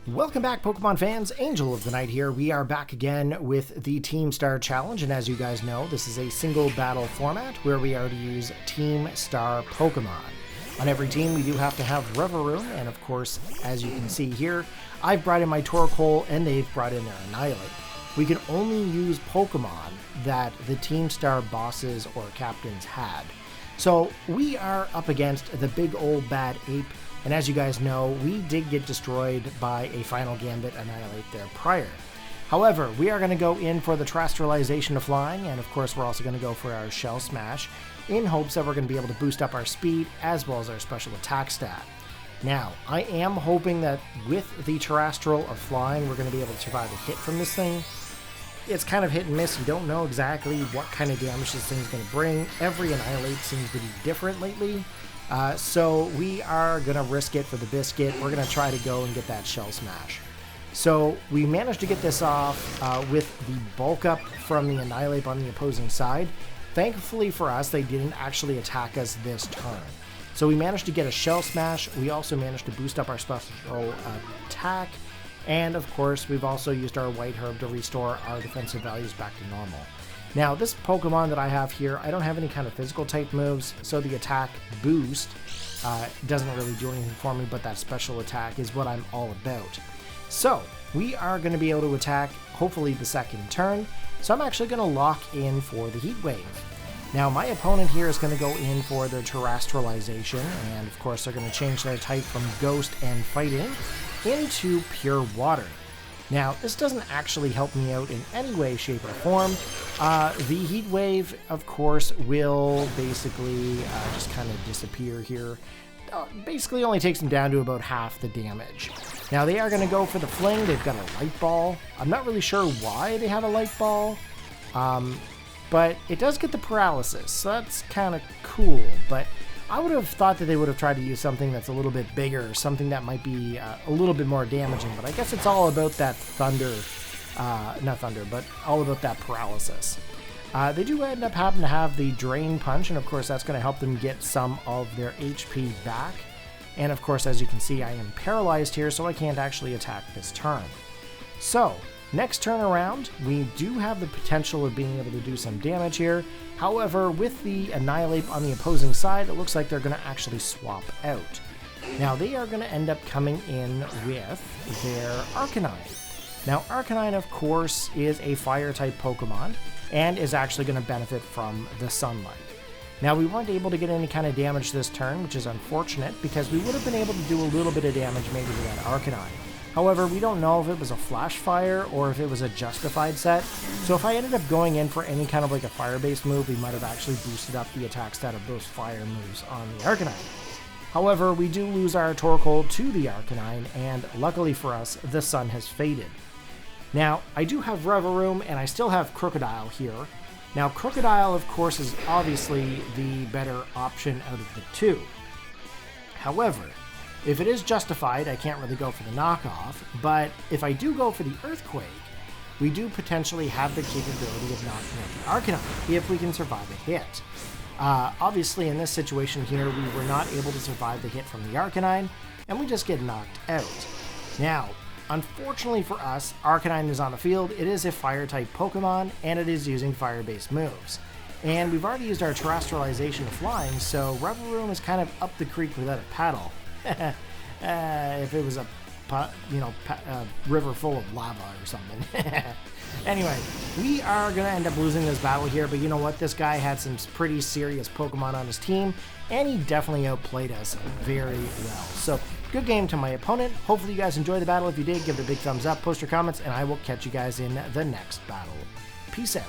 Welcome back, Pokemon fans. Angel of the Night here. We are back again with the Team Star Challenge, and as you guys know, this is a single battle format where we are to use Team Star Pokemon. On every team, we do have to have Revaroom, and of course, as you can see here, I've brought in my Torkoal, and they've brought in their Annihilape. We can only use Pokemon that the Team Star bosses or captains had. So we are up against the big old bad ape. And as you guys know, we did get destroyed by a Final Gambit Annihilape there prior. However, we are going to go in for the Terrestrialization of Flying, and of course we're also going to go for our Shell Smash, in hopes that we're going to be able to boost up our speed as well as our special attack stat. Now, I am hoping that with the Terrestrial of Flying, we're going to be able to survive a hit from this thing. It's kind of hit and miss. You don't know exactly what kind of damage this thing's going to bring. Every Annihilape seems to be different lately. So we are going to risk it for the biscuit. We're going to try to go and get that Shell Smash. So we managed to get this off with the bulk up from the Annihilape on the opposing side. Thankfully for us, they didn't actually attack us this turn. So we managed to get a Shell Smash. We also managed to boost up our special attack. And of course, we've also used our White Herb to restore our defensive values back to normal. Now, this Pokemon that I have here, I don't have any kind of physical type moves, so the attack boost doesn't really do anything for me, but that special attack is what I'm all about. So, we are going to be able to attack, hopefully, the second turn, so I'm actually going to lock in for the Heat Wave. Now, my opponent here is going to go in for their Terrestrialization, and of course, they're going to change their type from Ghost and Fighting into Pure Water. Now, this doesn't actually help me out in any way, shape, or form. The Heat Wave, of course, will basically just kind of disappear here. Basically only takes them down to about half the damage. Now, they are going to go for the Fling. They've got a Light Ball. I'm not really sure why they have a Light Ball, but it does get the Paralysis, so that's kind of cool. But I would have thought that they would have tried to use something that's a little bit bigger, or something that might be a little bit more damaging, but I guess it's all about that but all about that paralysis. They do end up having to have the Drain Punch, and of course that's going to help them get some of their HP back. And of course, as you can see, I am paralyzed here, so I can't actually attack this turn. So, next turn around, we do have the potential of being able to do some damage here. However, with the Annihilape on the opposing side, it looks like they're going to actually swap out. Now, they are going to end up coming in with their Arcanine. Now, Arcanine, of course, is a Fire-type Pokemon, and is actually going to benefit from the sunlight. Now, we weren't able to get any kind of damage this turn, which is unfortunate, because we would have been able to do a little bit of damage maybe to that Arcanine. However, we don't know if it was a Flash Fire or if it was a Justified set, so if I ended up going in for any kind of like a Fire-based move, we might have actually boosted up the attack stat of those Fire moves on the Arcanine. However, we do lose our Torkoal to the Arcanine, and luckily for us, the sun has faded. Now, I do have Revaroom, and I still have Krookodile here. Now, Krookodile, of course, is obviously the better option out of the two. However, if it is justified, I can't really go for the knockoff, but if I do go for the Earthquake, we do potentially have the capability of knocking out the Arcanine if we can survive a hit. Obviously, in this situation here, we were not able to survive the hit from the Arcanine, and we just get knocked out. Now, unfortunately for us, Arcanine is on the field. It is a Fire-type Pokemon, and it is using Fire-based moves. And we've already used our Terrestrialization of Flying, so Revaroom is kind of up the creek without a paddle. If it was a river full of lava or something. Anyway, we are going to end up losing this battle here, but you know what? This guy had some pretty serious Pokemon on his team, and he definitely outplayed us very well. So, good game to my opponent. Hopefully you guys enjoyed the battle. If you did, give it a big thumbs up, post your comments, and I will catch you guys in the next battle. Peace out.